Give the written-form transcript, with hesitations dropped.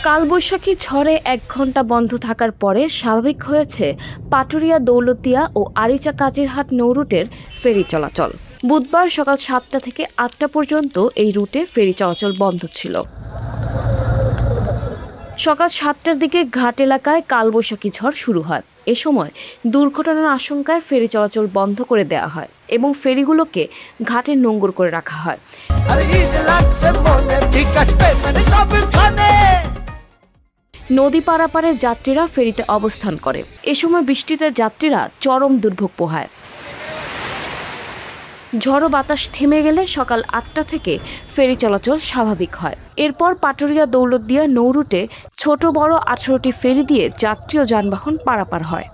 কালবৈশাখী ঝড়ে ১ ঘণ্টা বন্ধ থাকার পরে স্বাভাবিক হয়েছে পাটুরিয়া, দৌলতদিয়া ও আরিচা কাজিরহাট নৌরুটের ফেরি চলাচল। বুধবার সকাল ৭টা থেকে ৮টা পর্যন্ত এই রুটে ফেরি চলাচল বন্ধ ছিল। সকাল ৭টার দিকে ঘাট এলাকায় কালবৈশাখী ঝড় শুরু হয়। এ সময় দুর্ঘটনার আশঙ্কায় ফেরি চলাচল বন্ধ করে দেওয়া হয় এবং ফেরিগুলোকে ঘাটে নোঙর করে রাখা হয়। নদী পারাপারের যাত্রীরা ফেরিতে অবস্থান করে। এ সময় বৃষ্টিতে যাত্রীরা চরম দুর্ভোগ পোহায়। ঝড়ো বাতাস থেমে গেলে সকাল ৮টা থেকে ফেরি চলাচল স্বাভাবিক হয়। এরপর পাটুরিয়া, দৌলতদিয়া নৌরুটে ছোট বড় ১৮টি ফেরি দিয়ে যাত্রী ও যানবাহন পারাপার হয়।